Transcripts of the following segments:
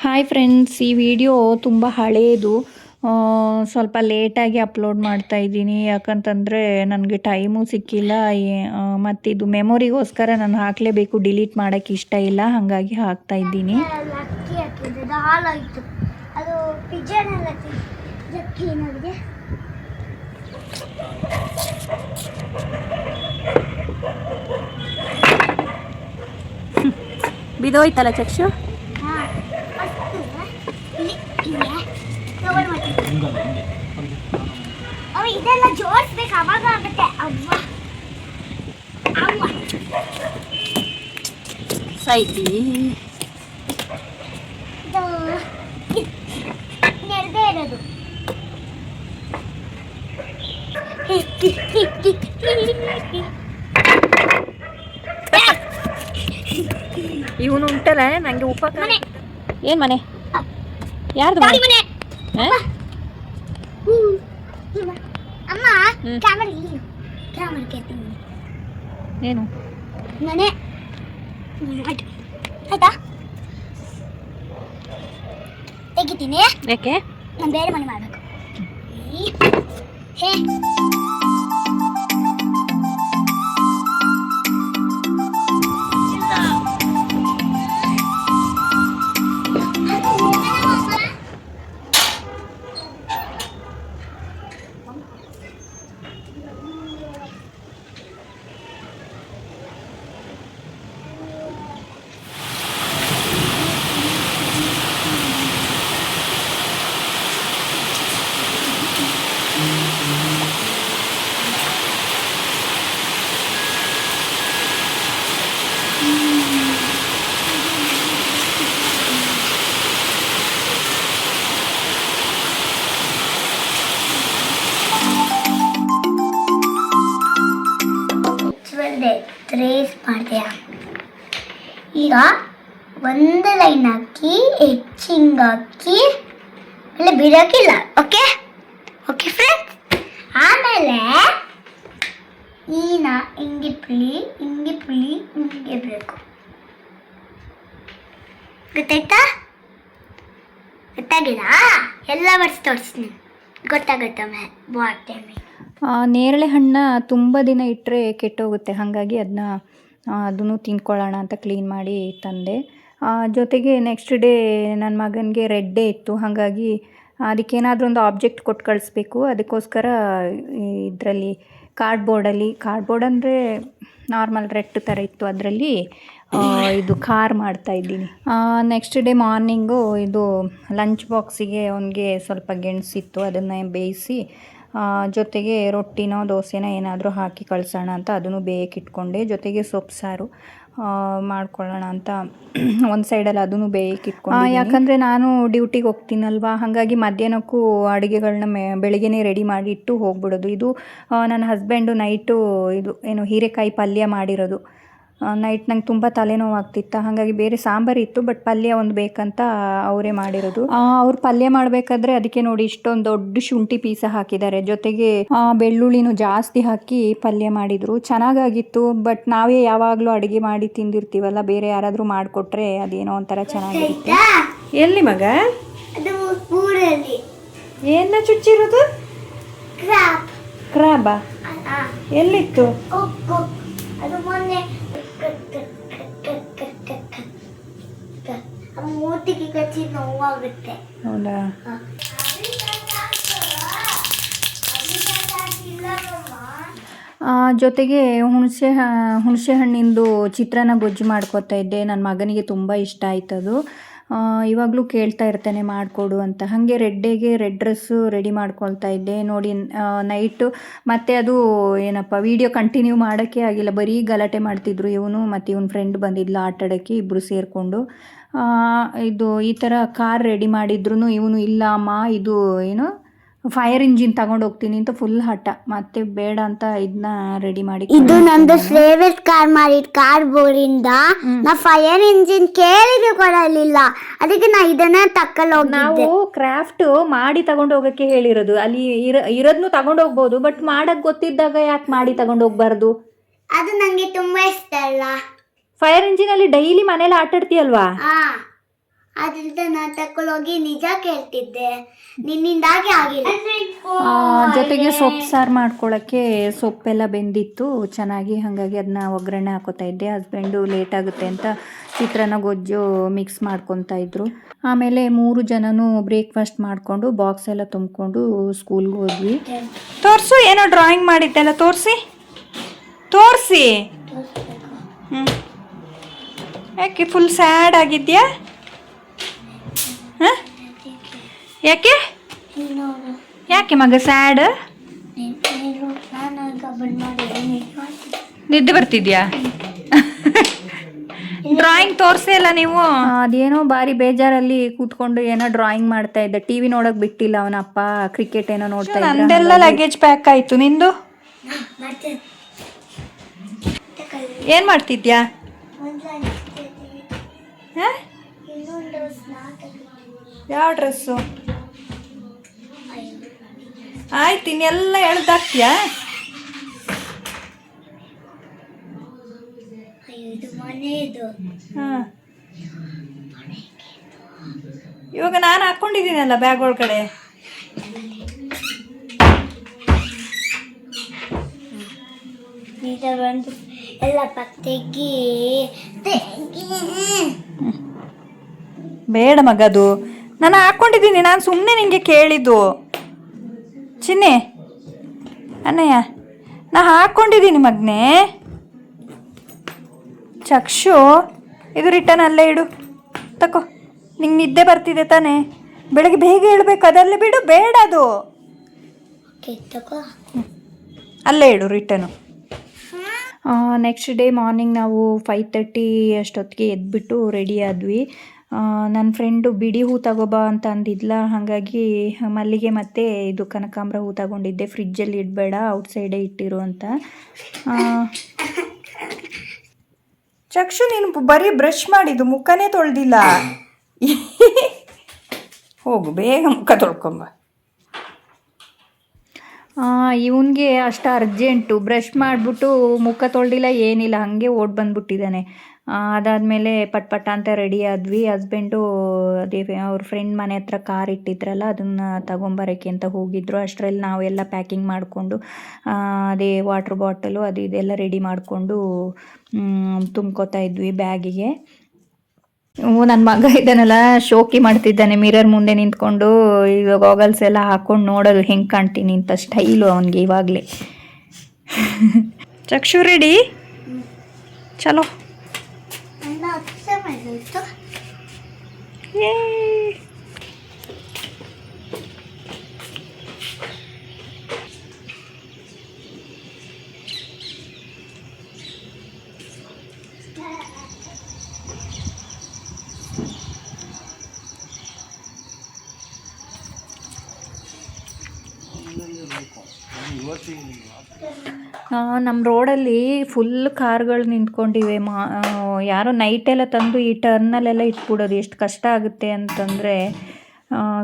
Hi friends, ಈ video ತುಂಬ ಹಳೆಯದು. ಸ್ವಲ್ಪ ಲೇಟಾಗಿ ಅಪ್ಲೋಡ್ ಮಾಡ್ತಾ ಇದ್ದೀನಿ, ಯಾಕಂತಂದರೆ ನನಗೆ ಟೈಮು ಸಿಕ್ಕಿಲ್ಲ. ಮತ್ತಿದು ಮೆಮೊರಿಗೋಸ್ಕರ ನಾನು ಹಾಕಲೇಬೇಕು, ಡಿಲೀಟ್ ಮಾಡೋಕ್ಕೆ ಇಷ್ಟ ಇಲ್ಲ, ಹಾಗಾಗಿ ಹಾಕ್ತಾ ಇದ್ದೀನಿ. ಬಿದೋಯ್ತಲ್ಲ ಚಕ್ಷು. ಇದೆಲ್ಲ ಜೋಡಿಸ್ಬೇಕು, ಅವಾಗ ಆಗುತ್ತೆ. ಅವ್ವ ಅವ್ವ ಸೈತಿ ನೆರೆದೇ ಇರೋದು. ಇವನು ಉಂಟಲ್ಲ ನಂಗೆ ಉಪಕಾರ. ಏನು ಮನೆ? ಯಾರ್ದು ಮನೆ? ಅಮ್ಮ ಕ್ಯಾಮರಾ ಇಲ್ಲಿ, ಕ್ಯಾಮರಾ ಕೇಳ್ತೀನಿ. ಏನು ಮನೆ ಆಯ್ತಾ? ತೆಗಿತೀನಿ. ಯಾಕೆ? ನಾನು ಬೇರೆ ಮನೆ ಮಾಡಬೇಕು. ಹೇ ಟ್ರೇಸ್ ಮಾಡಿದೆ. ಈಗ ಒಂದು ಲೈನ್ ಹಾಕಿ ಹೆಚ್ಚಿಂಗ್ ಹಾಕಿ ಅಲ್ಲಿ ಬಿಡೋಕ್ಕಿಲ್ಲ. Okay okay friends. ಆಮೇಲೆ ಈನ ಹಿಂಗೆ ಬಿಡಬೇಕು. ಗೊತ್ತಾಯ್ತಾ? ಗೊತ್ತಾಗಿಲ್ಲ? ಎಲ್ಲ ವರ್ಷ ತೋರಿಸ್ತೀನಿ, ಗೊತ್ತಾಗುತ್ತೆ ಬಾಟಮಿ. ನೇರಳೆ ಹಣ್ಣು ತುಂಬ ದಿನ ಇಟ್ಟರೆ ಕೆಟ್ಟೋಗುತ್ತೆ, ಹಾಗಾಗಿ ಅದನ್ನು ತಿನ್ಕೊಳ್ಳೋಣ ಅಂತ ಕ್ಲೀನ್ ಮಾಡಿ ತಂದೆ. ಜೊತೆಗೆ ನೆಕ್ಸ್ಟ್ ಡೇ ನನ್ನ ಮಗನಿಗೆ ರೆಡ್ ಡೇ ಇತ್ತು, ಹಾಗಾಗಿ ಅದಕ್ಕೇನಾದರೂ ಒಂದು ಆಬ್ಜೆಕ್ಟ್ ಕೊಟ್ಟು ಕಳಿಸ್ಬೇಕು. ಅದಕ್ಕೋಸ್ಕರ ಇದರಲ್ಲಿ ಕಾರ್ಡ್ಬೋರ್ಡ್ ಅಂದರೆ ನಾರ್ಮಲ್ ರೆಡ್ ಥರ ಇತ್ತು, ಅದರಲ್ಲಿ ಇದು ಕಾರ್ ಮಾಡ್ತಾಯಿದ್ದೀನಿ. ನೆಕ್ಸ್ಟ್ ಡೇ ಮಾರ್ನಿಂಗು ಇದು ಲಂಚ್ ಬಾಕ್ಸಿಗೆ ಅವನಿಗೆ ಸ್ವಲ್ಪ ಗೆಣಸಿತ್ತು, ಅದನ್ನು ಬೇಯಿಸಿ ಜೊತೆಗೆ ರೊಟ್ಟಿನೋ ದೋಸೆನೋ ಏನಾದರೂ ಹಾಕಿ ಕಳಿಸೋಣ ಅಂತ ಅದನ್ನು ಬೇಯಕ್ಕಿಟ್ಕೊಂಡೆ. ಜೊತೆಗೆ ಸೊಪ್ಪು ಸಾರು ಮಾಡ್ಕೊಳ್ಳೋಣ ಅಂತ ಒಂದು ಸೈಡಲ್ಲಿ ಅದನ್ನು ಬೇಯಕ್ಕಿಟ್ಕೊಂಡು, ಯಾಕಂದರೆ ನಾನು ಡ್ಯೂಟಿಗೆ ಹೋಗ್ತೀನಲ್ವ, ಹಾಗಾಗಿ ಮಧ್ಯಾಹ್ನಕ್ಕೂ ಅಡುಗೆಗಳನ್ನ ಬೆಳಿಗ್ಗೆನೇ ರೆಡಿ ಮಾಡಿ ಇಟ್ಟು ಹೋಗ್ಬಿಡೋದು. ಇದು ನನ್ನ ಹಸ್ಬೆಂಡು ನೈಟು ಇದು ಏನು ಹೀರೆಕಾಯಿ ಪಲ್ಯ ಮಾಡಿರೋದು. ನೈಟ್ ನಂಗೆ ತುಂಬ ತಲೆನೋವಾಗ್ತಿತ್ತು, ಹಾಗಾಗಿ ಬೇರೆ ಸಾಂಬಾರು ಇತ್ತು, ಬಟ್ ಪಲ್ಯ ಒಂದು ಬೇಕಂತ ಅವರೇ ಮಾಡಿರೋದು. ಅವ್ರು ಪಲ್ಯ ಮಾಡಬೇಕಾದ್ರೆ ಅದಕ್ಕೆ ನೋಡಿ ಇಷ್ಟೊಂದು ದೊಡ್ಡ ಶುಂಠಿ ಪೀಸ ಹಾಕಿದ್ದಾರೆ, ಜೊತೆಗೆ ಬೆಳ್ಳುಳ್ಳಿನೂ ಜಾಸ್ತಿ ಹಾಕಿ ಪಲ್ಯ ಮಾಡಿದರು. ಚೆನ್ನಾಗಾಗಿತ್ತು, ಬಟ್ ನಾವೇ ಯಾವಾಗಲೂ ಅಡುಗೆ ಮಾಡಿ ತಿಂದಿರ್ತೀವಲ್ಲ, ಬೇರೆ ಯಾರಾದರೂ ಮಾಡಿಕೊಟ್ರೆ ಅದೇನೋ ಒಂಥರ ಚೆನ್ನಾಗಿರುತ್ತೆ. ಎಲ್ಲಿ ಮಗ? ಏನ ಚುಚ್ಚಿರೋದು? ಕ್ರಾಬಾ? ಎಲ್ಲಿತ್ತು? ಅದು ಮೊನ್ನೆ ಮೂತಿಗೆ ಕಚ್ಚಿ ನೋವಾಗುತ್ತೆ. ಹೌದಾ? ಜೊತೆಗೆ ಹುಣಸೆ ಹಣ್ಣಿಂದು ಚಿತ್ರಾನ್ನ ಗೊಜ್ಜು ಮಾಡ್ಕೊತಾ ಇದ್ದೆ. ನನ್ನ ಮಗನಿಗೆ ತುಂಬ ಇಷ್ಟ ಆಯ್ತದು. ಇವಾಗಲೂ ಕೇಳ್ತಾ ಇರ್ತಾನೆ ಮಾಡಿಕೊಡು ಅಂತ. ಹಾಗೆ ರೆಡ್ಡಿಗೆ ರೆಡ್ ಡ್ರೆಸ್ಸು ರೆಡಿ ಮಾಡ್ಕೊಳ್ತಾ ಇದ್ದೆ ನೋಡಿ. ನೈಟು ಮತ್ತು ಅದು ಏನಪ್ಪ ವಿಡಿಯೋ ಕಂಟಿನ್ಯೂ ಮಾಡೋಕ್ಕೆ ಆಗಿಲ್ಲ, ಬರೀ ಗಲಾಟೆ ಮಾಡ್ತಿದ್ರು ಇವನು ಮತ್ತು ಇವನ ಫ್ರೆಂಡ್ ಬಂದಿದ್ಲು ಆಟಾಡೋಕ್ಕೆ, ಇಬ್ಬರು ಸೇರಿಕೊಂಡು. ಇದು ಈ ಥರ ಕಾರ್ ರೆಡಿ ಮಾಡಿದ್ರು ಇವನು ಇಲ್ಲ ಅಮ್ಮ ಇದು ಏನು ಫೈರ್ ಇಂಜಿನ್ ತಗೊಂಡು ಹೋಗ್ತೀನಿ ಅಂತ ಫುಲ್ ಹಠ, ಮತ್ತೆ ಬೇಡ ಅಂತ ಇದನ್ನ ರೆಡಿ ಮಾಡಿ. ಇದು ನಂದು ಫೇವರೇಟ್ ಕಾರ್ ಮಾಡಿದ ಕಾರ್ಡ್ಬೋರ್ಡಿಂದ ನಾ ಫೈರ್ ಇಂಜಿನ್ ಕೇಳಿದ್ರೆ ಕೊಡಲಿಲ್ಲ, ಅದಕ್ಕೆ ನಾ ಇದನ್ನ ತಕ್ಕಲ್ಲಿ ಹೋಗಿದ್ದೆ. ನಾವು ಕ್ರಾಫ್ಟ್ ಮಾಡಿ ತಗೊಂಡು ಹೋಗಕ್ಕೆ ಹೇಳಿರೋದು, ಅಲ್ಲಿ ಇರೋದನ್ನು ತಗೊಂಡು ಹೋಗ್ಬೋದು, ಬಟ್ ಮಾಡಕ್ ಗೊತ್ತಿದ್ದಾಗ ಯಾಕೆ ಮಾಡಿ ತಗೊಂಡು ಹೋಗ್ಬಾರ್ದು? ಅದು ನಂಗೆ ತುಂಬಾ ಇಷ್ಟ ಅಲ್ಲ. ಫೈರ್ ಇಂಜಿನ್ ಅಲ್ಲಿ ಡೈಲಿ ಮನೇಲಿ ಆಟಾಡ್ತೀಯಲ್ವಾ, ಆದ್ರಿಂದ ನಾನು ತಕೊಳ್ಳೋಗಿ ನಿಜ ಕೇಳ್ತಿದ್ದೆ, ನಿನ್ನಿಂದಾಗಿ ಆಗಿಲ್ಲ. ಜೊತೆಗೆ ಸೊಪ್ಪು ಸಾರು ಮಾಡ್ಕೊಳ್ಳೋಕ್ಕೆ ಸೊಪ್ಪೆಲ್ಲ ಬೆಂದಿತ್ತು ಚೆನ್ನಾಗಿ, ಹಾಗಾಗಿ ಅದನ್ನ ಒಗ್ಗರಣೆ ಹಾಕೋತಾ ಇದ್ದೆ. ಹಸ್ಬೆಂಡು ಲೇಟ್ ಆಗುತ್ತೆ ಅಂತ ಚಿತ್ರಾನ್ನ ಗೊಜ್ಜು ಮಿಕ್ಸ್ ಮಾಡ್ಕೊತಾ ಇದ್ರು. ಆಮೇಲೆ 3 ಜನನೂ ಬ್ರೇಕ್ಫಾಸ್ಟ್ ಮಾಡಿಕೊಂಡು ಬಾಕ್ಸ್ ಎಲ್ಲ ತುಂಬಿಕೊಂಡು ಸ್ಕೂಲ್ಗೆ ಹೋದ್ವಿ. ತೋರಿಸು, ಏನೋ ಡ್ರಾಯಿಂಗ್ ಮಾಡಿದ್ದೆಲ್ಲ ತೋರಿಸಿ. ಯಾಕೆ ಫುಲ್ ಸ್ಯಾಡ್ ಆಗಿದ್ಯಾ? ಹಾಂ, ಯಾಕೆ ಮಗ ಸ್ಯಾಡ್? ನಿದ್ದೆ ಬರ್ತಿದ್ಯಾ? ಡ್ರಾಯಿಂಗ್ ತೋರಿಸೇ ಇಲ್ಲ ನೀವು. ಅದೇನೋ ಭಾರಿ ಬೇಜಾರಲ್ಲಿ ಕೂತ್ಕೊಂಡು ಏನೋ ಡ್ರಾಯಿಂಗ್ ಮಾಡ್ತಾ ಇದ್ದ. ಟಿವಿ ನೋಡಕ್ ಬಿಟ್ಟಿಲ್ಲ ಅವನಪ್ಪ, ಕ್ರಿಕೆಟ್ ಏನೋ ನೋಡ್ತಾ ಇದ್ದ. ನಂದೆಲ್ಲ ಲಗೇಜ್ ಪ್ಯಾಕ್ ಆಯ್ತು, ನಿಂದು ಏನ್ ಮಾಡ್ತಿದ್ಯಾ? ಯಾವ ಡ್ರೆಸ್ಸು? ಆಯ್ತು, ಇನ್ನೆಲ್ಲ ಎಳ್ದಾಕ್ತಿಯಾ? ಹಾಂ, ಇವಾಗ ನಾನು ಹಾಕ್ಕೊಂಡಿದ್ದೀನಲ್ಲ ಬ್ಯಾಗ್ ಒಳಗಡೆ. ಎಲ್ಲ ಪತ್ತೆಗಿ ಬೇಡ ಮಗ, ಅದು ನಾನು ಹಾಕ್ಕೊಂಡಿದ್ದೀನಿ. ನಾನು ಸುಮ್ಮನೆ ನಿಂಗೆ ಕೇಳಿದ್ದು ಚಿನ್ನಿ. ಅಣ್ಣಯ್ಯ, ನಾ ಹಾಕ್ಕೊಂಡಿದ್ದೀನಿ ಮಗನೇ. ಚಕ್ಷು, ಇದು ರಿಟರ್ನ್ ಅಲ್ಲೇ ಇಡು, ತಕೋ. ನಿಂಗೆ ನಿದ್ದೆ ಬರ್ತಿದೆ ತಾನೇ? ಬೆಳಗ್ಗೆ ಬೇಗ ಹೇಳ್ಬೇಕು, ಅದಲ್ಲೇ ಬಿಡು. ಬೇಡ, ಅದು ಅಲ್ಲೇ ಇಡು, ರಿಟರ್ನು. ನೆಕ್ಸ್ಟ್ ಡೇ ಮಾರ್ನಿಂಗ್ ನಾವು 5:30 ಅಷ್ಟೊತ್ತಿಗೆ ಎದ್ಬಿಟ್ಟು ರೆಡಿ ಆದ್ವಿ. ನನ್ನ ಫ್ರೆಂಡು ಬಿಡಿ ಹೂ ತಗೋಬಾ ಅಂತ ಅಂದಿದ್ಲ, ಹಾಗಾಗಿ ಮಲ್ಲಿಗೆ ಮತ್ತು ಇದು ಕನಕಾಂಬರ ಹೂ ತಗೊಂಡಿದ್ದೆ. ಫ್ರಿಜ್ಜಲ್ಲಿ ಇಡಬೇಡ, ಔಟ್ಸೈಡೇ ಇಟ್ಟಿರು ಅಂತ. ಚಕ್ಷು, ನೀನು ಬರೀ ಬ್ರಷ್ ಮಾಡಿದ್ದು, ಮುಖನೇ ತೊಳೆದಿಲ್ಲ. ಹೋಗು ಬೇಗ ಮುಖ ತೊಳ್ಕೊಂಬ. ಇವನಿಗೆ ಅಷ್ಟು ಅರ್ಜೆಂಟು, ಬ್ರಷ್ ಮಾಡಿಬಿಟ್ಟು ಮುಖ ತೊಳೆದಿಲ್ಲ, ಏನಿಲ್ಲ, ಹಾಗೆ ಓಡಿ ಬಂದುಬಿಟ್ಟಿದ್ದಾನೆ. ಅದಾದಮೇಲೆ ಪಟ್ ಅಂತ ರೆಡಿ ಆದ್ವಿ. ಹಸ್ಬೆಂಡು ಅದೇ ಅವ್ರ ಫ್ರೆಂಡ್ ಮನೆ ಹತ್ರ ಕಾರ್ ಇಟ್ಟಿದ್ರಲ್ಲ, ಅದನ್ನು ತಗೊಂಬರೋಕ್ಕೆ ಅಂತ ಹೋಗಿದ್ರು. ಅಷ್ಟರಲ್ಲಿ ನಾವೆಲ್ಲ ಪ್ಯಾಕಿಂಗ್ ಮಾಡಿಕೊಂಡು ಅದೇ ವಾಟ್ರ್ ಬಾಟಲು ಅದು ಇದೆಲ್ಲ ರೆಡಿ ಮಾಡಿಕೊಂಡು ತುಂಬ್ಕೋತಾ ಇದ್ವಿ ಬ್ಯಾಗಿಗೆ. ನನ್ನ ಮಗ ಇದ್ದಾನಲ್ಲ, ಶೋಕಿ ಮಾಡ್ತಿದ್ದಾನೆ ಮಿರರ್ ಮುಂದೆ ನಿಂತ್ಕೊಂಡು. ಈಗ ಗಾಗಲ್ಸ್ ಎಲ್ಲ ಹಾಕ್ಕೊಂಡು ನೋಡೋದು ಹೆಂಗೆ ಕಾಣ್ತೀನಿ ಅಂತ ಸ್ಟೈಲು ಅವನಿಗೆ ಇವಾಗಲೇ. ಚಕ್ಷು ರೆಡಿ? ಚಲೋ. ನಮ್ಮ ರೋಡಲ್ಲಿ ಫುಲ್ ಕಾರ್ಗಳು ನಿಂತ್ಕೊಂಡಿವೆ. ಯಾರೋ ನೈಟೆಲ್ಲ ತಂದು ಈ ಟರ್ನಲ್ಲೆಲ್ಲ ಇಟ್ಬಿಡೋದು. ಎಷ್ಟು ಕಷ್ಟ ಆಗುತ್ತೆ ಅಂತಂದರೆ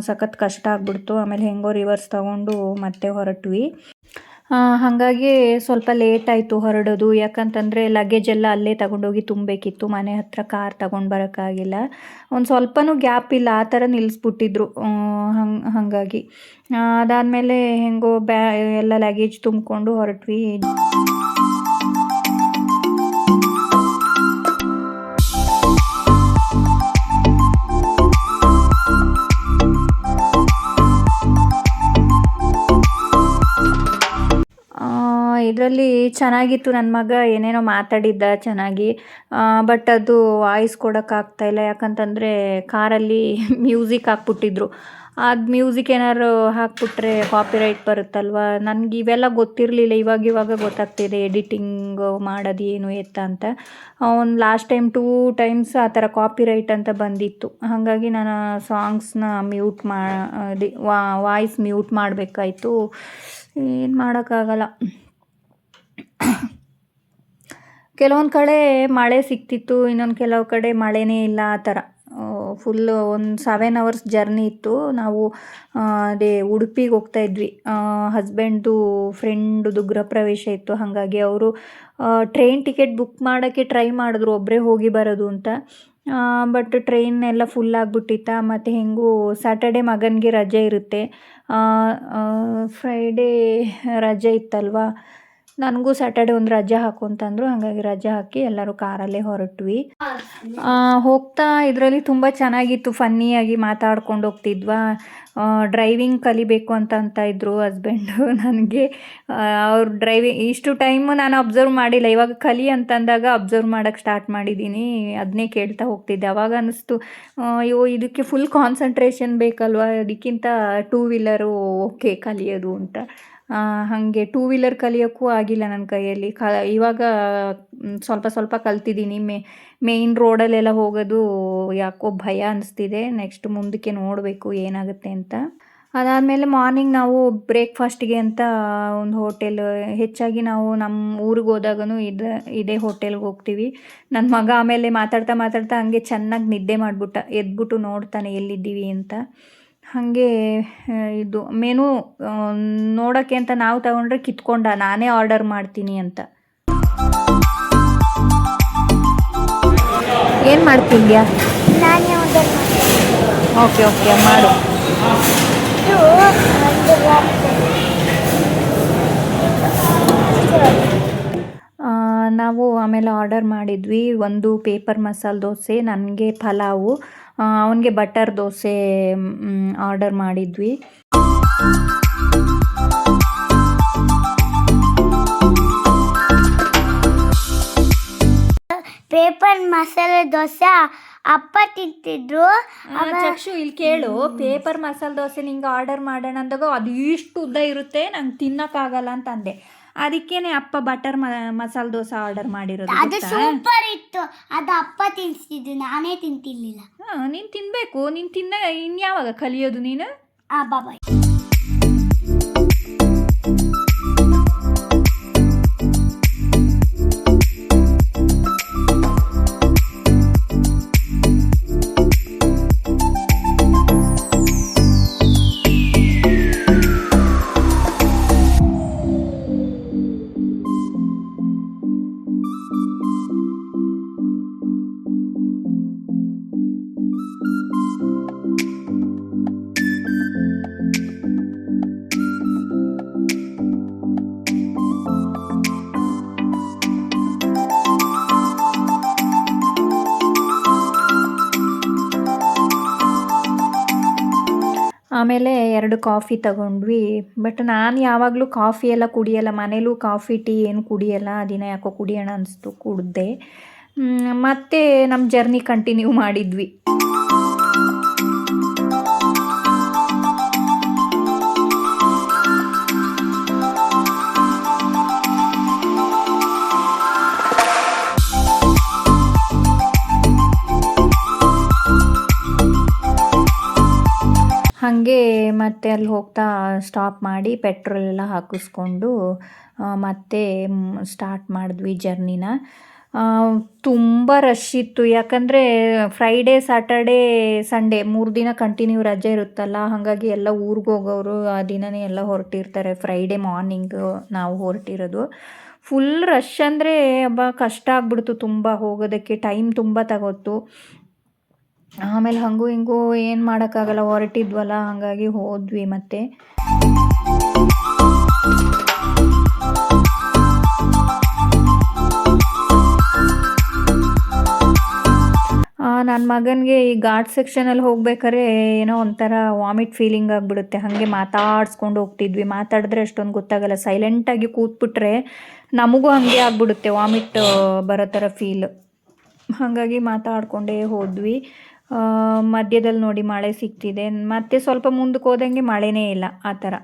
ಸಖತ್ ಕಷ್ಟ ಆಗ್ಬಿಡ್ತು. ಆಮೇಲೆ ಹೆಂಗೋ ರಿವರ್ಸ್ ತಗೊಂಡು ಮತ್ತೆ ಹೊರಟ್ವಿ. ಹಾಗಾಗಿ ಸ್ವಲ್ಪ ಲೇಟ್ ಆಯಿತು ಹೊರಡೋದು. ಯಾಕಂತಂದರೆ ಲಗೇಜ್ ಎಲ್ಲ ಅಲ್ಲೇ ತಗೊಂಡೋಗಿ ತುಂಬಬೇಕಿತ್ತು. ಮನೆ ಹತ್ರ ಕಾರ್ ತಗೊಂಡು ಬರೋಕ್ಕಾಗಿಲ್ಲ. ಒಂದು ಸ್ವಲ್ಪನೂ ಗ್ಯಾಪ್ ಇಲ್ಲ, ಆ ಥರ ನಿಲ್ಲಿಸ್ಬಿಟ್ಟಿದ್ರು. ಹಾಗಾಗಿ ಅದಾದಮೇಲೆ ಹೆಂಗೋ ಎಲ್ಲ ಲಗೇಜ್ ತುಂಬಿಕೊಂಡು ಹೊರಟ್ವಿ. ಇದರಲ್ಲಿ ಚೆನ್ನಾಗಿತ್ತು. ನನ್ನ ಮಗ ಏನೇನೋ ಮಾತಾಡಿದ್ದ ಚೆನ್ನಾಗಿ, ಬಟ್ ಅದು ವಾಯ್ಸ್ ಕೊಡೋಕ್ಕಾಗ್ತಾಯಿಲ್ಲ. ಯಾಕಂತಂದರೆ ಕಾರಲ್ಲಿ ಮ್ಯೂಸಿಕ್ ಹಾಕ್ಬಿಟ್ಟಿದ್ರು. ಅದು ಮ್ಯೂಸಿಕ್ ಏನಾದ್ರು ಹಾಕ್ಬಿಟ್ರೆ ಕಾಪಿರೈಟ್ ಬರುತ್ತಲ್ವ. ನನಗೆ ಇವೆಲ್ಲ ಗೊತ್ತಿರಲಿಲ್ಲ, ಇವಾಗ ಗೊತ್ತಾಗ್ತಿದೆ ಎಡಿಟಿಂಗ್ ಮಾಡೋದು ಏನು ಎತ್ತ ಅಂತ. ಒಂದು ಲಾಸ್ಟ್ ಟೈಮ್ 2 ಟೈಮ್ಸ್ ಆ ಥರ ಕಾಪಿರೈಟ್ ಅಂತ ಬಂದಿತ್ತು. ಹಾಗಾಗಿ ನಾನು ಸಾಂಗ್ಸ್ನ ಮ್ಯೂಟ್ ವಾಯ್ಸ್ ಮ್ಯೂಟ್ ಮಾಡಬೇಕಾಯ್ತು. ಏನು ಮಾಡೋಕ್ಕಾಗಲ್ಲ. ಕೆಲವೊಂದು ಕಡೆ ಮಳೆ ಸಿಕ್ತಿತ್ತು, ಇನ್ನೊಂದು ಕೆಲವು ಕಡೆ ಮಳೆನೇ ಇಲ್ಲ. ಆ ಥರ ಫುಲ್ಲು ಒಂದು 7 hours ಜರ್ನಿ ಇತ್ತು. ನಾವು ಅದೇ ಉಡುಪಿಗೆ ಹೋಗ್ತಾಯಿದ್ವಿ. ಹಸ್ಬೆಂಡ್ದು ಫ್ರೆಂಡ್ದು ಗೃಹ ಪ್ರವೇಶ ಇತ್ತು. ಹಾಗಾಗಿ ಅವರು ಟ್ರೈನ್ ಟಿಕೆಟ್ ಬುಕ್ ಮಾಡೋಕ್ಕೆ ಟ್ರೈ ಮಾಡಿದ್ರು, ಒಬ್ಬರೇ ಹೋಗಿ ಬರೋದು ಅಂತ. ಬಟ್ ಟ್ರೈನ್ ಎಲ್ಲ ಫುಲ್ ಆಗಿಬಿಟ್ಟಿತ್ತ. ಮತ್ತು ಹೆಂಗೂ ಸ್ಯಾಟರ್ಡೆ ಮಗನಿಗೆ ರಜೆ ಇರುತ್ತೆ. ಫ್ರೈಡೇ ರಜೆ ಇತ್ತಲ್ವ, ನನಗೂ ಸ್ಯಾಟರ್ಡೆ ಒಂದು ರಜೆ ಹಾಕು ಅಂತಂದರು. ಹಾಗಾಗಿ ರಜೆ ಹಾಕಿ ಎಲ್ಲರೂ ಕಾರಲ್ಲೇ ಹೊರಟ್ವಿ. ಹೋಗ್ತಾ ಇದರಲ್ಲಿ ತುಂಬ ಚೆನ್ನಾಗಿತ್ತು, ಫನ್ನಿಯಾಗಿ ಮಾತಾಡ್ಕೊಂಡು ಹೋಗ್ತಿದ್ವಾ. ಡ್ರೈವಿಂಗ್ ಕಲಿಬೇಕು ಅಂತ ಇದ್ದರು ಹಸ್ಬೆಂಡು ನನಗೆ. ಅವ್ರು ಡ್ರೈವಿಂಗ್ ಇಷ್ಟು ಟೈಮು ನಾನು ಅಬ್ಸರ್ವ್ ಮಾಡಿಲ್ಲ, ಇವಾಗ ಕಲಿ ಅಂತಂದಾಗ ಅಬ್ಸರ್ವ್ ಮಾಡೋಕ್ಕೆ ಸ್ಟಾರ್ಟ್ ಮಾಡಿದ್ದೀನಿ. ಅದನ್ನೇ ಕೇಳ್ತಾ ಹೋಗ್ತಿದ್ದೆ. ಅವಾಗ ಅನ್ನಿಸ್ತು, ಅಯ್ಯೋ ಇದಕ್ಕೆ ಫುಲ್ ಕಾನ್ಸಂಟ್ರೇಷನ್ ಬೇಕಲ್ವ, ಅದಕ್ಕಿಂತ ಟೂ ವೀಲರು ಓಕೆ ಕಲಿಯೋದು ಅಂತ. ಹಾಗೆ ಟೂ ವೀಲರ್ ಕಲಿಯೋಕ್ಕೂ ಆಗಿಲ್ಲ ನನ್ನ ಕೈಯಲ್ಲಿ. ಇವಾಗ ಸ್ವಲ್ಪ ಸ್ವಲ್ಪ ಕಲ್ತಿದ್ದೀನಿ. ಮೇಯ್ನ್ ರೋಡಲ್ಲೆಲ್ಲ ಹೋಗೋದು ಯಾಕೋ ಭಯ ಅನ್ನಿಸ್ತಿದೆ. ನೆಕ್ಸ್ಟ್ ಮುಂದಕ್ಕೆ ನೋಡಬೇಕು ಏನಾಗುತ್ತೆ ಅಂತ. ಅದಾದಮೇಲೆ ಮಾರ್ನಿಂಗ್ ನಾವು ಬ್ರೇಕ್ಫಾಸ್ಟಿಗೆ ಅಂತ ಒಂದು ಹೋಟೆಲ್, ಹೆಚ್ಚಾಗಿ ನಾವು ನಮ್ಮ ಊರಿಗೆ ಹೋದಾಗೂ ಇದೇ ಹೋಟೆಲ್ಗೆ ಹೋಗ್ತೀವಿ. ನನ್ನ ಮಗ ಆಮೇಲೆ ಮಾತಾಡ್ತಾ ಹಂಗೆ ಚೆನ್ನಾಗಿ ನಿದ್ದೆ ಮಾಡಿಬಿಟ್ಟ. ಎದ್ಬಿಟ್ಟು ನೋಡ್ತಾನೆ ಎಲ್ಲಿದ್ದೀವಿ ಅಂತ. ಹಾಗೆ ಇದು ಮೆನು ನೋಡೋಕ್ಕೆ ಅಂತ ನಾವು ತಗೊಂಡ್ರೆ ಕಿತ್ಕೊಂಡ, ನಾನೇ ಆರ್ಡರ್ ಮಾಡ್ತೀನಿ ಅಂತ. ಏನು ಮಾಡ್ತಿದ್ಯಾ? ನಾನೇ ಆರ್ಡರ್ ಓಕೆ ಮಾಡು. ನಾವು ಆಮೇಲೆ ಆರ್ಡರ್ ಮಾಡಿದ್ವಿ. ಒಂದು ಪೇಪರ್ ಮಸಾಲೆ ದೋಸೆ, ನನಗೆ ಪಲಾವು, ಅವನಿಗೆ ಬಟರ್ ದೋಸೆ ಆರ್ಡರ್ ಮಾಡಿದ್ವಿ. ಪೇಪರ್ ಮಸಾಲೆ ದೋಸೆ ಅಪ್ಪ ತಿಂತಿದ್ರು. ಚಕ್ಷು ಇಲ್ಲಿ ಕೇಳು, ಪೇಪರ್ ಮಸಾಲೆ ದೋಸೆ ನಿಂಗೆ ಆರ್ಡರ್ ಮಾಡೋಣ ಅಂದಾಗ ಅದು ಇಷ್ಟು ಉದ್ದ ಇರುತ್ತೆ, ನಂಗೆ ತಿನ್ನೋಕ್ಕಾಗಲ್ಲ ಅಂತ ಅಂದೆ. ಅದಕ್ಕೇನೆ ಅಪ್ಪ ಬಟರ್ ಮಸಾಲೆ ದೋಸೆ ಆರ್ಡರ್ ಮಾಡಿರೋದು. ಅದು ಸೂಪರ್ ಇತ್ತು. ಅದು ಅಪ್ಪ ತಿನ್ನಿಸ್ತಿದ್ದು, ನಾನೇ ತಿಂತಿರ್ಲಿಲ್ಲ. ನೀನು ತಿನ್ನಬೇಕು. ನೀನು ಇನ್ಯಾವಾಗ ಕಲಿಯೋದು ನೀನು? ಬಾಯ್. ಆಮೇಲೆ 2 ಕಾಫಿ ತಗೊಂಡ್ವಿ. ಬಟ್ ನಾನು ಯಾವಾಗಲೂ ಕಾಫಿ ಎಲ್ಲ ಕುಡಿಯಲ್ಲ, ಮನೇಲೂ ಕಾಫಿ ಟೀ ಏನು ಕುಡಿಯಲ್ಲ. ದಿನ ಯಾಕೋ ಕುಡಿಯೋಣ ಅನಿಸ್ತು, ಕುಡಿದೆ. ಮತ್ತೆ ನಮ್ಮ ಜರ್ನಿ ಕಂಟಿನ್ಯೂ ಮಾಡಿದ್ವಿ. ಹಾಗೆ ಮತ್ತೆ ಅಲ್ಲಿ ಹೋಗ್ತಾ ಸ್ಟಾಪ್ ಮಾಡಿ ಪೆಟ್ರೋಲ್ ಎಲ್ಲ ಹಾಕಿಸ್ಕೊಂಡು ಮತ್ತೆ ಸ್ಟಾರ್ಟ್ ಮಾಡಿದ್ವಿ ಜರ್ನಿನ. ತುಂಬ ರಶ್ ಇತ್ತು, ಯಾಕಂದರೆ ಫ್ರೈಡೇ, ಸ್ಯಾಟರ್ಡೇ, ಸಂಡೇ 3 ದಿನ ಕಂಟಿನ್ಯೂ ರಜೆ ಇರುತ್ತಲ್ಲ. ಹಾಗಾಗಿ ಎಲ್ಲ ಊರಿಗೆ ಹೋಗೋರು ಆ ದಿನವೇ ಎಲ್ಲ ಹೊರಟಿರ್ತಾರೆ. ಫ್ರೈಡೇ ಮಾರ್ನಿಂಗ್ ನಾವು ಹೊರಟಿರೋದು. ಫುಲ್ ರಶ್ ಅಂದರೆ ಕಷ್ಟ ಆಗ್ಬಿಡ್ತು ತುಂಬ ಹೋಗೋದಕ್ಕೆ, ಟೈಮ್ ತುಂಬ ತಗೋತು. ಆಮೇಲೆ ಹಂಗೂ ಹಿಂಗೂ ಏನು ಮಾಡೋಕ್ಕಾಗಲ್ಲ, ಹೊರಟಿದ್ವಲ್ಲ, ಹಾಗಾಗಿ ಹೋದ್ವಿ. ಮತ್ತೆ ನನ್ನ ಮಗನಿಗೆ ಈ ಘಾಟ್ ಸೆಕ್ಷನಲ್ಲಿ ಹೋಗ್ಬೇಕಾದ್ರೆ ಏನೋ ಒಂಥರ ವಾಮಿಟ್ ಫೀಲಿಂಗ್ ಆಗಿಬಿಡುತ್ತೆ. ಹಾಗೆ ಮಾತಾಡ್ಸ್ಕೊಂಡು ಹೋಗ್ತಿದ್ವಿ. ಮಾತಾಡಿದ್ರೆ ಅಷ್ಟೊಂದು ಗೊತ್ತಾಗಲ್ಲ, ಸೈಲೆಂಟಾಗಿ ಕೂತ್ಬಿಟ್ರೆ ನಮಗೂ ಹಾಗೆ ಆಗ್ಬಿಡುತ್ತೆ, ವಾಮಿಟ್ ಬರೋ ಥರ ಫೀಲ್. ಹಾಗಾಗಿ ಮಾತಾಡಿಕೊಂಡೇ ಹೋದ್ವಿ. ಮಧ್ಯದಲ್ಲಿ ನೋಡಿ ಮಳೆ ಸಿಗ್ತಿದೆ. ಮತ್ತೆ ಸ್ವಲ್ಪ ಮುಂದಕ್ಕೆ ಹೋದಂಗೆ ಮಳೆನೇ ಇಲ್ಲ, ಆ ಥರ.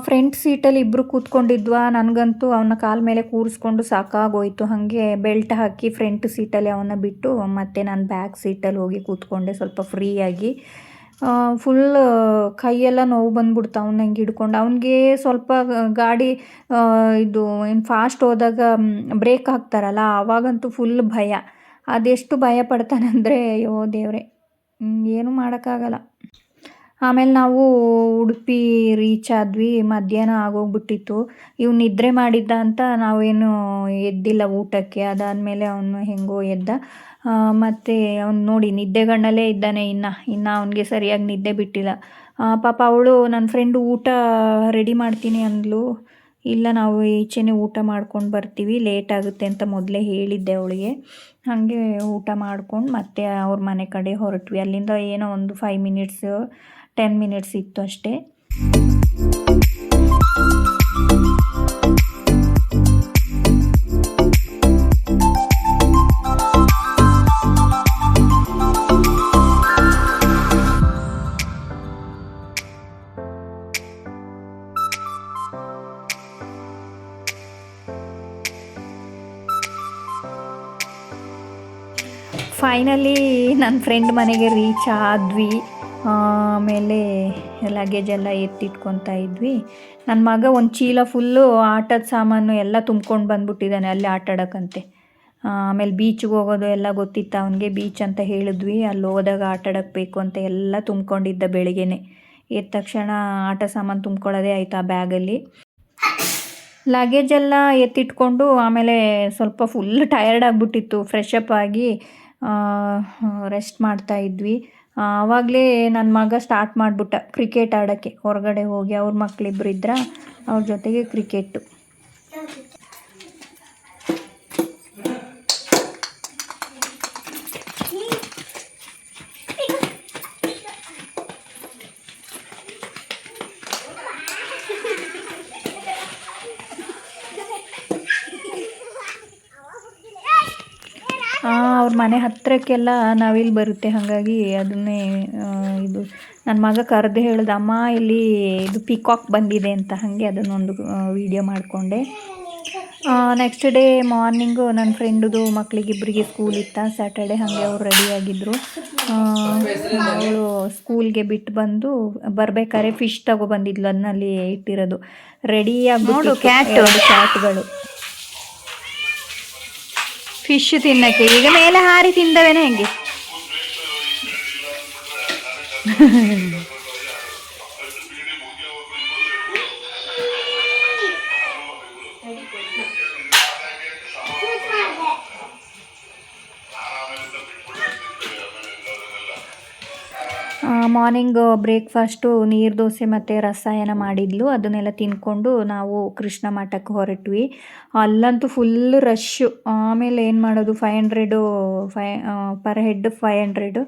ಫ್ರಂಟ್ ಸೀಟಲ್ಲಿ ಇಬ್ಬರು ಕೂತ್ಕೊಂಡಿದ್ವಾ. ನನಗಂತೂ ಅವನ ಕಾಲ ಮೇಲೆ ಕೂರಿಸ್ಕೊಂಡು ಸಾಕಾಗೋಯ್ತು. ಹಾಗೆ ಬೆಲ್ಟ್ ಹಾಕಿ ಫ್ರಂಟ್ ಸೀಟಲ್ಲಿ ಅವನ್ನ ಬಿಟ್ಟು ಮತ್ತೆ ನಾನು ಬ್ಯಾಕ್ ಸೀಟಲ್ಲಿ ಹೋಗಿ ಕೂತ್ಕೊಂಡೆ, ಸ್ವಲ್ಪ ಫ್ರೀಯಾಗಿ. ಫುಲ್ ಕೈಯೆಲ್ಲ ನೋವು ಬಂದ್ಬಿಡ್ತು ಅವ್ನು ಹಂಗೆ ಹಿಡ್ಕೊಂಡು. ಅವನಿಗೆ ಸ್ವಲ್ಪ ಗಾಡಿ ಇದು ಏನು ಫಾಸ್ಟ್ ಹೋದಾಗ ಬ್ರೇಕ್ ಹಾಕ್ತಾರಲ್ಲ, ಆವಾಗಂತೂ ಫುಲ್ ಭಯ. ಅದೆಷ್ಟು ಭಯ ಪಡ್ತಾನಂದರೆ ಅಯ್ಯೋ ದೇವ್ರೆ, ಏನೂ ಮಾಡೋಕ್ಕಾಗಲ್ಲ. ಆಮೇಲೆ ನಾವು ಉಡುಪಿ ರೀಚ್ ಆದ್ವಿ. ಮಧ್ಯಾಹ್ನ ಆಗೋಗ್ಬಿಟ್ಟಿತ್ತು. ಇವ್ನು ನಿದ್ರೆ ಮಾಡಿದ್ದ ಅಂತ ನಾವೇನು ಎದ್ದಿಲ್ಲ ಊಟಕ್ಕೆ. ಅದಾದಮೇಲೆ ಅವನು ಹೆಂಗೋ ಎದ್ದ. ಮತ್ತು ಅವ್ನು ನೋಡಿ ನಿದ್ದೆಗಣ್ಣಲ್ಲೇ ಇದ್ದಾನೆ. ಇನ್ನು ಅವನಿಗೆ ಸರಿಯಾಗಿ ನಿದ್ದೆ ಬಿಟ್ಟಿಲ್ಲ. ಪಾಪ ಅವಳು ನನ್ನ ಫ್ರೆಂಡು ಊಟ ರೆಡಿ ಮಾಡ್ತೀನಿ ಅಂದಳು. ಇಲ್ಲ, ನಾವು ಈಚೆನೇ ಊಟ ಮಾಡ್ಕೊಂಡು ಬರ್ತೀವಿ, ಲೇಟ್ ಆಗುತ್ತೆ ಅಂತ ಮೊದಲೇ ಹೇಳಿದ್ದೆ ಅವಳಿಗೆ. ಹಾಗೆ ಊಟ ಮಾಡ್ಕೊಂಡು ಮತ್ತೆ ಅವ್ರ ಮನೆ ಕಡೆ ಹೊರಟ್ವಿ. ಅಲ್ಲಿಂದ ಏನೋ ಒಂದು 5 ಮಿನಿಟ್ಸ್ 10 ಮಿನಿಟ್ಸ್ ಇತ್ತು ಅಷ್ಟೇ. ಫೈನಲಿ ನನ್ನ ಫ್ರೆಂಡ್ ಮನೆಗೆ ರೀಚ್ ಆದ್ವಿ. ಆಮೇಲೆ ಲಗೇಜ್ ಎಲ್ಲ ಎತ್ತಿಟ್ಕೊತಾ ಇದ್ವಿ. ನನ್ನ ಮಗ ಒಂದು ಚೀಲ ಫುಲ್ಲು ಆಟದ ಸಾಮಾನು ಎಲ್ಲ ತುಂಬ್ಕೊಂಡು ಬಂದ್ಬಿಟ್ಟಿದ್ದಾನೆ ಅಲ್ಲಿ ಆಟ ಆಡೋಕ್ಕಂತೆ. ಆಮೇಲೆ ಬೀಚ್ಗೆ ಹೋಗೋದು ಎಲ್ಲ ಗೊತ್ತಿತ್ತು ಅವನಿಗೆ. ಬೀಚ್ ಅಂತ ಹೇಳಿದ್ವಿ, ಅಲ್ಲಿ ಹೋದಾಗ ಆಟ ಆಡೋಕ್ಕೆ ಬೇಕು ಅಂತ ಎಲ್ಲ ತುಂಬ್ಕೊಂಡಿದ್ದ. ಬೆಳಿಗ್ಗೆನೆ ಎದ್ದ ತಕ್ಷಣ ಆಟ ಸಾಮಾನು ತುಂಬ್ಕೊಳ್ಳೋದೇ ಆಯಿತು ಆ ಬ್ಯಾಗಲ್ಲಿ. ಲಗೇಜೆಲ್ಲ ಎತ್ತಿಟ್ಕೊಂಡು ಆಮೇಲೆ ಸ್ವಲ್ಪ ಫುಲ್ ಟಯರ್ಡ್ ಆಗಿಬಿಟ್ಟಿತ್ತು. ಫ್ರೆಶ್ ಅಪ್ ಆಗಿ ರೆಸ್ಟ್ ಮಾಡ್ತಾ ಇದ್ವಿ. ಆವಾಗಲೇ ನನ್ನ ಮಗ ಸ್ಟಾರ್ಟ್ ಮಾಡಿಬಿಟ್ಟ ಕ್ರಿಕೆಟ್ ಆಡೋಕ್ಕೆ. ಹೊರಗಡೆ ಹೋಗಿ ಅವ್ರ ಮಕ್ಕಳಿಬ್ರು ಇದ್ರ, ಅವ್ರ ಜೊತೆಗೆ ಕ್ರಿಕೆಟ್ಟು. ಅವ್ರ ಮನೆ ಹತ್ತಿರಕ್ಕೆಲ್ಲ ನವಿಲು ಬರುತ್ತೆ. ಹಾಗಾಗಿ ಅದನ್ನೇ ಇದು ನನ್ನ ಮಗ ಕರೆದು ಹೇಳ್ದ, ಅಮ್ಮ ಇಲ್ಲಿ ಇದು ಪಿಕಾಕ್ ಬಂದಿದೆ ಅಂತ. ಹಾಗೆ ಅದನ್ನೊಂದು ವೀಡಿಯೋ ಮಾಡಿಕೊಂಡೆ. ನೆಕ್ಸ್ಟ್ ಡೇ ಮಾರ್ನಿಂಗು ನನ್ನ ಫ್ರೆಂಡುದು ಮಕ್ಕಳಿಗಿಬ್ಬರಿಗೆ ಸ್ಕೂಲ್ ಇತ್ತು ಸ್ಯಾಟರ್ಡೆ. ಹಾಗೆ ಅವ್ರು ರೆಡಿಯಾಗಿದ್ದರು. ಅವಳು ಸ್ಕೂಲ್ಗೆ ಬಿಟ್ಟು ಬಂದು ಬರ್ಬೇಕಾದ್ರೆ ಫಿಶ್ ತಗೊಬಂದಿದ್ಲು. ಅದನ್ನಲ್ಲಿ ಇಟ್ಟಿರೋದು ರೆಡಿಯಾಗಿ ಕ್ಯಾಟ್ಗಳು ಫಿಶ್ ತಿನ್ನಕ್ಕೆ. ಈಗ ಮೇಲೆ ಹಾರಿ ತಿಂದವೇನೆ ಹೆಂಗೆ. ಮಾರ್ನಿಂಗ್ ಬ್ರೇಕ್ಫಾಸ್ಟು ನೀರು ದೋಸೆ ಮತ್ತು ರಸಾಯನ ಮಾಡಿದ್ಲು. ಅದನ್ನೆಲ್ಲ ತಿಂದ್ಕೊಂಡು ನಾವು ಕೃಷ್ಣ ಮಠಕ್ಕೆ ಹೊರಟ್ವಿ. ಅಲ್ಲಂತೂ ಫುಲ್ ರಶ್ಶು. ಆಮೇಲೆ ಏನು ಮಾಡೋದು, 500 ಪರ್ ಹೆಡ್ 500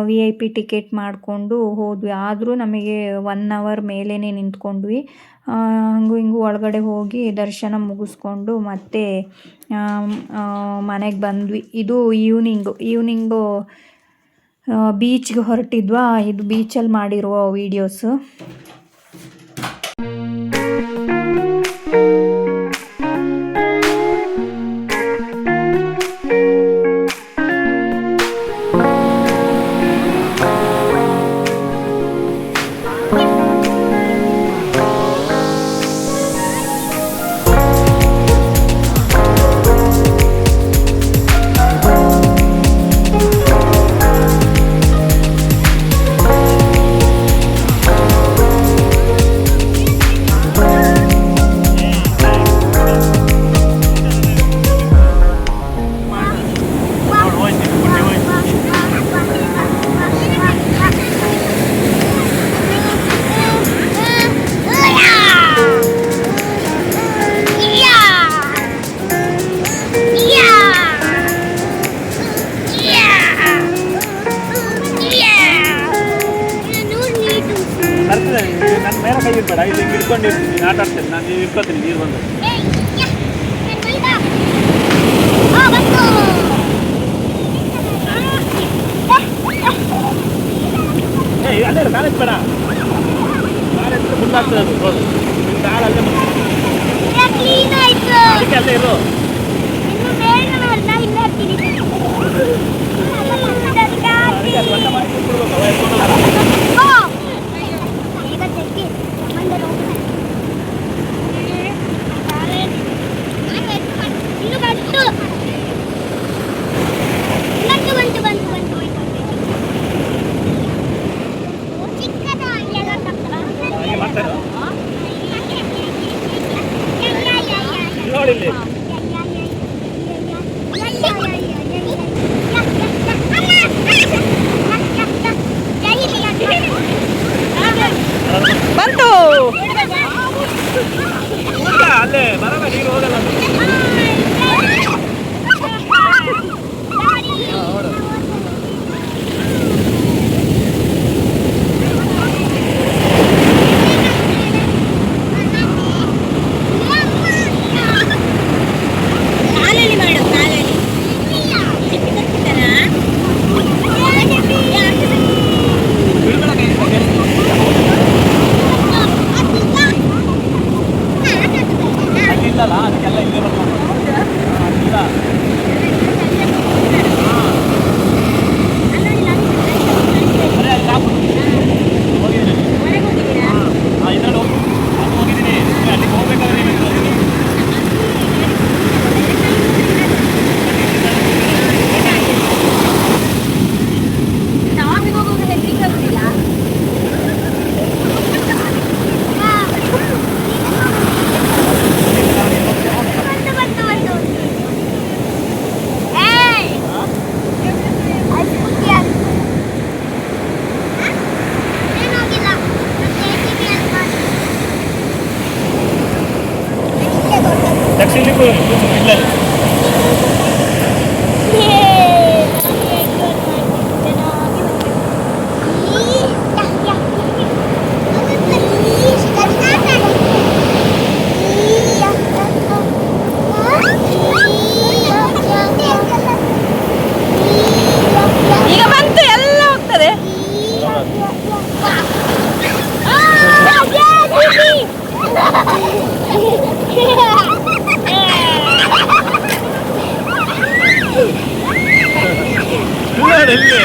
VIP ಟಿಕೆಟ್ ಮಾಡಿಕೊಂಡು ಹೋದ್ವಿ. ಆದರೂ ನಮಗೆ 1 ಅವರ್ ಮೇಲೇ ನಿಂತ್ಕೊಂಡ್ವಿ. ಹಂಗೂ ಹಿಂಗೂ ಒಳಗಡೆ ಹೋಗಿ ದರ್ಶನ ಮುಗಿಸ್ಕೊಂಡು ಮತ್ತೆ ಮನೆಗೆ ಬಂದ್ವಿ. ಇದು ಈವ್ನಿಂಗು ಬೀಚ್ಗೆ ಹೊರಟಿದ್ವಾ. ಇದು ಬೀಚಲ್ಲಿ ಮಾಡಿರುವ ವೀಡಿಯೋಸು. ನನ್ನ ಮೇಲೆ ಕೈ ಇರ್ಬೇಡ, ಇಲ್ಲಿ ಹಿಂಗೆ ಇಟ್ಕೊಂಡಿರ್ತೀನಿ, ನೀನು ಆಟ ಆಡ್ತೀನಿ, ನಾನು ನೀವು ಇಟ್ಕೊತೀನಿ ನೀರು ಬಂದು. ಅಲ್ಲೇ ಕಾಲು ಎತ್ಬೇಡ, ಕಾಲು ಎತ್ತಿದ್ರೆ ಫುಲ್ ಆಗ್ತದೆ ಅದು ರೋಡ್. ನಿನ್ನ ಕಾಲು ಅಲ್ಲೇ ಅದಕ್ಕೆ ಅಲ್ಲೇ ಇರು. ಅದಕ್ಕೆ ಅದು ಬಣ್ಣ ಮಾಡಿ ಕೊಡ್ಬೇಕು ನೋಡಿಲ್ಲಿ ಬಂತು. ಅಲ್ಲೇ ಬರಲ್ಲ, ನೀರು ಹೋಗಲ್ಲ. ಇಲ್ಲಲ್ಲ, ಅದಕ್ಕೆಲ್ಲ ಇಲ್ಲೇ ಬರ್ತಾರೆ. ಇಲ್ಲ ಅದೇ ಅಲ್ಲಿ ಕಾಪು ಹೋಗಿದ್ದೀನಿ. ಇದ್ರಲ್ಲಿ ಹೋಗಿದ್ದೀನಿ. ಅಲ್ಲಿಗೆ ಹೋಗ್ಬೇಕಾದ್ರೆ ದಕ್ಷಿಣ ಇಲ್ಲ. ಈಗ ಬಂತು, ಎಲ್ಲ ಹೋಗ್ತದೆ. ಎಲ್ಲಿ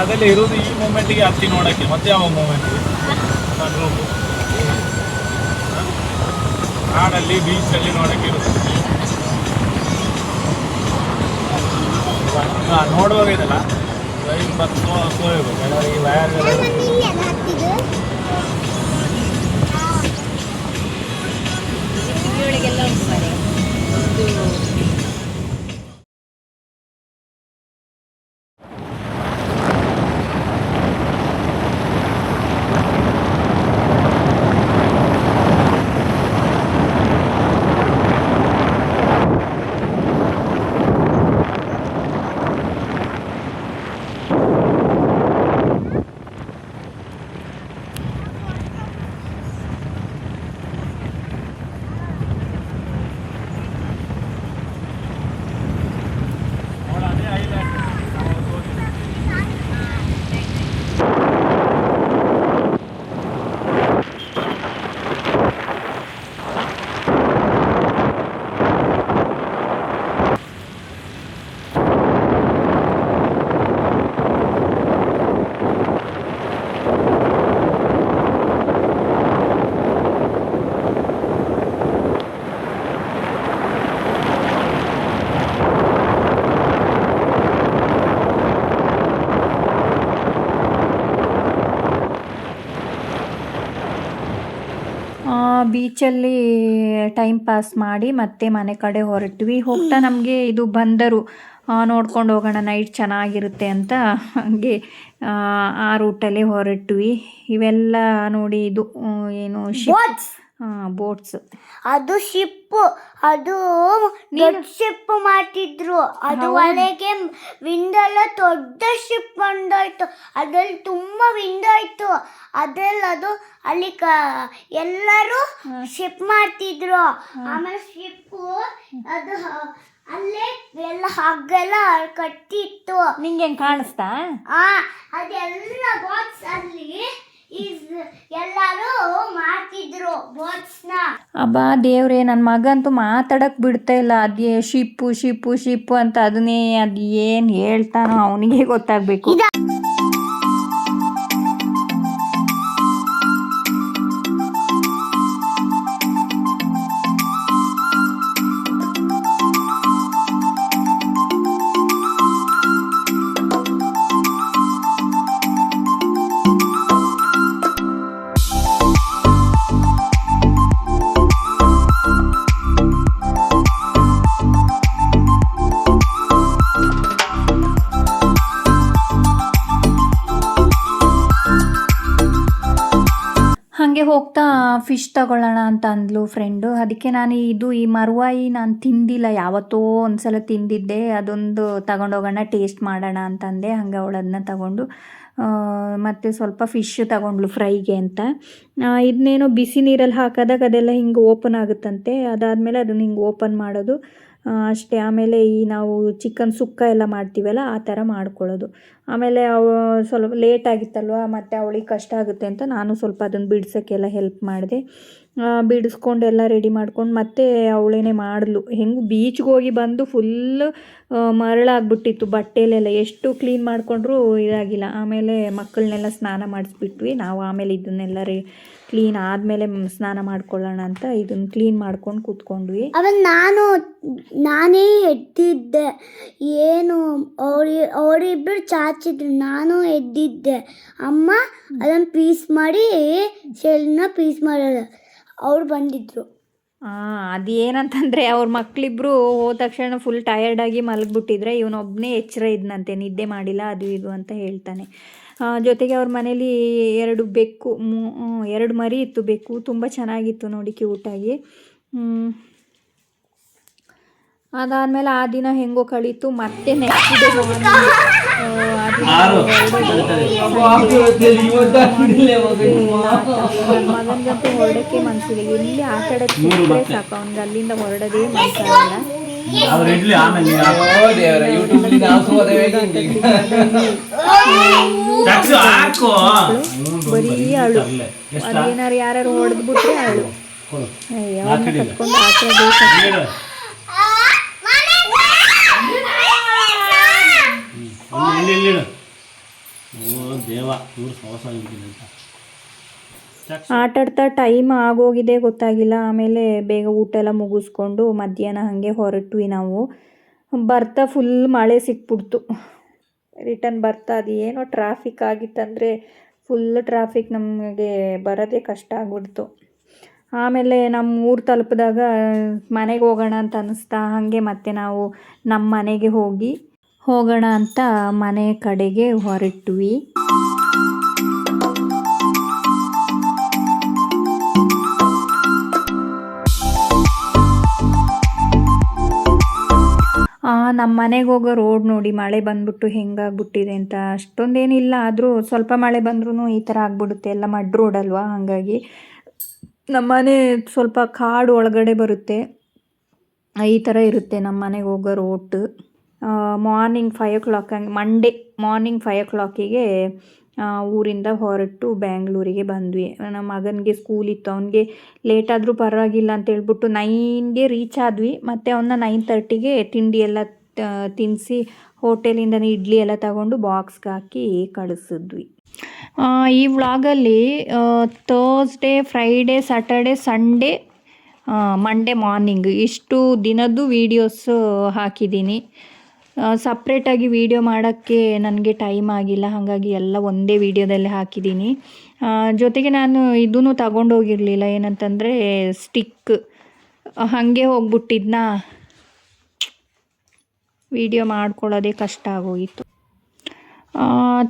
ಅದೆಲ್ಲ ಇರೋದು ಈ ಮೂಮೆಂಟಿಗೆ ಹತ್ತಿ ನೋಡೋಕ್ಕೆ. ಮತ್ತೆ ಯಾವ ಮೂಮೆಂಟಿಗೆ ಕಾಡಲ್ಲಿ ಬೀಚಲ್ಲಿ ನೋಡೋಕ್ಕೆ ಇರುತ್ತೆ. ನೋಡುವಾಗ ಇದೆಲ್ಲ ವೈರ್ ಸೋಯಬೇಕು ಕೆಲವರಿಗೆ ವಯರ್ಗಳು. ಬೀಚಲ್ಲಿ ಟೈಮ್ ಪಾಸ್ ಮಾಡಿ ಮತ್ತೆ ಮನೆ ಕಡೆ ಹೊರಟ್ವಿ. ಹೋಗ್ತಾ ನಮಗೆ ಇದು ಬಂದರು ನೋಡ್ಕೊಂಡು ಹೋಗೋಣ, ನೈಟ್ ಚೆನ್ನಾಗಿರುತ್ತೆ ಅಂತ ಹಾಗೆ ಆ ರೂಟಲ್ಲಿ ಹೊರಟ್ವಿ. ಇವೆಲ್ಲ ನೋಡಿ, ಇದು ಏನು Boats. ಬೋಟ್ಸ್. ಅದು ಶಿಪ್, ಅದು ದೊಡ್ಡ ಶಿಪ್ ಮಾಡ್ತಿದ್ರು. ಅದು ಒಳಗೆ ವಿಂಡೋ ಎಲ್ಲ ದೊಡ್ಡ ಶಿಪ್ ಬಂದೋಯ್ತು. ಅದ್ರಲ್ಲಿ ತುಂಬಾ ವಿಂಡೋ ಆಯ್ತು. ಅದ್ರಲ್ಲಿ ಅದು ಅಲ್ಲಿ ಎಲ್ಲರೂ ಶಿಪ್ ಮಾಡ್ತಿದ್ರು. ಆಮೇಲೆ ಶಿಪ್ ಅದು ಅಲ್ಲೇ ಎಲ್ಲ ಹಗ್ಗೆಲ್ಲ ಕಟ್ಟಿತ್ತು. ನಿಂಗೆ ಹೆಂಗೆ ಕಾಣಿಸ್ತಾ? ಅದೆಲ್ಲ ಬಾಕ್ಸ್ ಅಲ್ಲಿ ಎಲ್ಲರೂ ಮಾಡ್ತಿದ್ರು ಬೋಟ್ಸ್ನ. ಅಬ್ಬಾ ದೇವ್ರೆ, ನನ್ನ ಮಗಂತೂ ಮಾತಾಡಕ್ಕೆ ಬಿಡ್ತಾ ಇಲ್ಲ. ಅದೇ ಶಿಪ್ಪು ಶಿಪ್ಪು ಶಿಪ್ಪು ಅಂತ, ಅದನ್ನೇ ಅದು ಏನು ಹೇಳ್ತಾನೋ ಅವನಿಗೆ ಗೊತ್ತಾಗಬೇಕು. ಹಾಗೆ ಹೋಗ್ತಾ ಫಿಶ್ ತಗೊಳ್ಳೋಣ ಅಂತ ಅಂದ್ಲು ಫ್ರೆಂಡು. ಅದಕ್ಕೆ ನಾನು ಈ ಮರುವಾಯಿ ನಾನು ತಿಂದಿಲ್ಲ, ಯಾವತ್ತೋ ಒಂದ್ಸಲ ತಿಂದಿದ್ದೆ. ಅದೊಂದು ತಗೊಂಡೋಗೋಣ, ಟೇಸ್ಟ್ ಮಾಡೋಣ ಅಂತಂದೆ. ಹಂಗೆ ಅವಳು ಅದನ್ನ ತಗೊಂಡು ಮತ್ತು ಸ್ವಲ್ಪ ಫಿಶ್ ತಗೊಂಡ್ಳು ಫ್ರೈಗೆ ಅಂತ. ಇದನ್ನೇನೋ ಬಿಸಿ ನೀರಲ್ಲಿ ಹಾಕಿದಾಗ ಅದೆಲ್ಲ ಹಿಂಗೆ ಓಪನ್ ಆಗುತ್ತಂತೆ. ಅದಾದಮೇಲೆ ಅದನ್ನು ಹಿಂಗೆ ಓಪನ್ ಮಾಡೋದು ಅಷ್ಟೇ. ಆಮೇಲೆ ನಾವು ಚಿಕನ್ ಸುಕ್ಕ ಎಲ್ಲ ಮಾಡ್ತೀವಲ್ಲ, ಆ ಥರ ಮಾಡ್ಕೊಳ್ಳೋದು. ಆಮೇಲೆ ಸ್ವಲ್ಪ ಲೇಟ್ ಆಗಿತ್ತಲ್ವ, ಮತ್ತು ಅವಳಿಗೆ ಕಷ್ಟ ಆಗುತ್ತೆ ಅಂತ ನಾನು ಸ್ವಲ್ಪ ಅದನ್ನು ಬಿಡ್ಸೋಕ್ಕೆಲ್ಲ ಹೆಲ್ಪ್ ಮಾಡಿದೆ. ಬಿಡಿಸ್ಕೊಂಡು ಎಲ್ಲ ರೆಡಿ ಮಾಡ್ಕೊಂಡು ಮತ್ತೆ ಅವಳೇನೆ ಮಾಡಿದ್ಲು. ಹೆಂಗೆ ಬೀಚ್ಗೆ ಹೋಗಿ ಬಂದು ಫುಲ್ಲು ಮರಳಾಗ್ಬಿಟ್ಟಿತ್ತು ಬಟ್ಟೆಲೆಲ್ಲ. ಎಷ್ಟು ಕ್ಲೀನ್ ಮಾಡಿಕೊಂಡ್ರೂ ಇದಾಗಿಲ್ಲ. ಆಮೇಲೆ ಮಕ್ಕಳನ್ನೆಲ್ಲ ಸ್ನಾನ ಮಾಡಿಸ್ಬಿಟ್ವಿ ನಾವು. ಆಮೇಲೆ ಇದನ್ನೆಲ್ಲ ಕ್ಲೀನ್ ಆದಮೇಲೆ ಸ್ನಾನ ಮಾಡ್ಕೊಳ್ಳೋಣ ಅಂತ ಇದನ್ನು ಕ್ಲೀನ್ ಮಾಡ್ಕೊಂಡು ಕೂತ್ಕೊಂಡ್ವಿ. ಆಮೇಲೆ ನಾನೇ ಎದ್ದಿದ್ದೆ. ಏನು ಅವರಿಬ್ಬರು ಚಾಚಿದ್ರು, ನಾನು ಎದ್ದಿದ್ದೆ. ಅಮ್ಮ ಅದನ್ನು ಪೀಸ್ ಮಾಡಿ ಶೆಲ್ನ ಪೀಸ್ ಮಾಡೋದು. ಅವ್ರು ಬಂದಿದ್ರು. ಅದೇನಂತಂದರೆ ಅವ್ರ ಮಕ್ಕಳಿಬ್ರು ಹೋದ ತಕ್ಷಣ ಫುಲ್ ಟಯರ್ಡಾಗಿ ಮಲಗಿಬಿಟ್ಟಿದ್ರೆ ಇವನೊಬ್ಬನೇ ಎಚ್ಚರ ಇದ್ನಂತೆ, ನಿದ್ದೆ ಮಾಡಿಲ್ಲ ಅದು ಇದು ಅಂತ ಹೇಳ್ತಾನೆ. ಜೊತೆಗೆ ಅವ್ರ ಮನೇಲಿ 2 ಬೆಕ್ಕು, 2 ಮರಿ ಇತ್ತು ಬೆಕ್ಕು. ತುಂಬ ಚೆನ್ನಾಗಿತ್ತು ನೋಡಿ, ಕ್ಯೂಟಾಗಿ. ಅದಾದಮೇಲೆ ಆ ದಿನ ಹೆಂಗೋ ಕಳೀತು. ಮತ್ತೆ ನೆಕ್ಸ್ಟ್ ಡೇ ಮಗನಿಗಂತೂ ಹೊರಡಕ್ಕೆ ಮನಸ್ಸಿಲ್ಲ. ಎಲ್ಲಿ ಆಟ ಆಡೋಕ್ಕೆ ಸಾಕು, ಅವ್ನಿಗೆ ಅಲ್ಲಿಂದ ಹೊರಡೋದೇ ಮನಸ್ಸಾಗಲ್ಲ. ಬರೀ ಅಳು. ಅದೇನಾರು ಯಾರು ಹೊಡೆದ್ಬಿಟ್ರೆ ಅಳು. ಅವ್ರನ್ನ ಕಟ್ಕೊಂಡು ಆಟ ಬೇಕು. ಆಟಾಡ್ತಾ ಟೈಮ್ ಆಗೋಗಿದೆ ಗೊತ್ತಾಗಿಲ್ಲ. ಆಮೇಲೆ ಬೇಗ ಊಟ ಎಲ್ಲ ಮುಗಿಸ್ಕೊಂಡು ಮಧ್ಯಾಹ್ನ ಹಾಗೆ ಹೊರಟ್ವಿ ನಾವು. ಬರ್ತಾ ಫುಲ್ ಮಳೆ ಸಿಕ್ಬಿಡ್ತು. ರಿಟರ್ನ್ ಬರ್ತಾ ಅದು ಏನೋ ಟ್ರಾಫಿಕ್ ಆಗಿತ್ತಂದರೆ ಫುಲ್ ಟ್ರಾಫಿಕ್, ನಮಗೆ ಬರೋದೇ ಕಷ್ಟ ಆಗ್ಬಿಡ್ತು. ಆಮೇಲೆ ನಮ್ಮ ಊರು ತಲುಪಿದಾಗ ಮನೆಗೆ ಹೋಗೋಣ ಅಂತ ಅನ್ನಿಸ್ತಾ ಹಾಗೆ ಮತ್ತೆ ನಾವು ನಮ್ಮ ಮನೆಗೆ ಹೋಗೋಣ ಅಂತ ಮನೆ ಕಡೆಗೆ ಹೊರಟ್ವಿ. ನಮ್ಮ ಮನೆಗೆ ಹೋಗೋ ರೋಡ್ ನೋಡಿ, ಮಳೆ ಬಂದ್ಬಿಟ್ಟು ಹೆಂಗಾಗ್ಬಿಟ್ಟಿದೆ ಅಂತ. ಅಷ್ಟೊಂದೇನಿಲ್ಲ, ಆದರೂ ಸ್ವಲ್ಪ ಮಳೆ ಬಂದ್ರೂ ಈ ಥರ ಆಗ್ಬಿಡುತ್ತೆ. ಎಲ್ಲ ಮಡ್ ರೋಡ್ ಅಲ್ವಾ, ಹಾಗಾಗಿ ನಮ್ಮ ಮನೆ ಸ್ವಲ್ಪ ಕಾಡು ಒಳಗಡೆ ಬರುತ್ತೆ. ಈ ಥರ ಇರುತ್ತೆ ನಮ್ಮ ಮನೆಗೆ ಹೋಗೋ ರೋಡ್. ಮಾರ್ನಿಂಗ್ 5 o'clock ಹಂಗೆ, ಮಂಡೇ ಮಾರ್ನಿಂಗ್ 5 o'clockಗೆ ಊರಿಂದ ಹೊರಟು ಬ್ಯಾಂಗ್ಳೂರಿಗೆ ಬಂದ್ವಿ. ನಮ್ಮ ಮಗನಿಗೆ ಸ್ಕೂಲ್ ಇತ್ತು, ಅವನಿಗೆ ಲೇಟ್ ಆದರೂ ಪರವಾಗಿಲ್ಲ ಅಂತ ಹೇಳ್ಬಿಟ್ಟು 9ಗೆ ರೀಚ್ ಆದ್ವಿ. ಮತ್ತು ಅವನ್ನ 9:30ಗೆ ತಿಂಡಿ ಎಲ್ಲ ತಿನ್ನಿಸಿ ಹೋಟೆಲಿಂದ ಇಡ್ಲಿ ಎಲ್ಲ ತಗೊಂಡು ಬಾಕ್ಸ್ಗೆ ಹಾಕಿ ಕಳಿಸಿದ್ವಿ. ಈ ವ್ಲಾಗಲ್ಲಿ Thursday, Friday, Saturday, Sunday, Monday morning ಇಷ್ಟು ದಿನದ್ದು ವೀಡಿಯೋಸ್ ಹಾಕಿದ್ದೀನಿ. ಸಪ್ರೇಟಾಗಿ ವೀಡಿಯೋ ಮಾಡೋಕ್ಕೆ ನನಗೆ ಟೈಮ್ ಆಗಿಲ್ಲ, ಹಾಗಾಗಿ ಎಲ್ಲ ಒಂದೇ ವೀಡಿಯೋದಲ್ಲೇ ಹಾಕಿದ್ದೀನಿ. ಜೊತೆಗೆ ನಾನು ಇದೂ ತಗೊಂಡೋಗಿರಲಿಲ್ಲ, ಏನಂತಂದರೆ ಸ್ಟಿಕ್, ಹಾಗೆ ಹೋಗ್ಬಿಟ್ಟಿದ್ನ ವೀಡಿಯೋ ಮಾಡ್ಕೊಳ್ಳೋದೇ ಕಷ್ಟ ಆಗೋಯಿತು.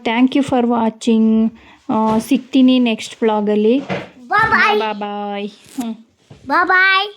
Thank you for watching. ಸಿಗ್ತೀನಿ ನೆಕ್ಸ್ಟ್ ವ್ಲಾಗಲ್ಲಿ. ಬಾಯ್. ಬಾಯ್.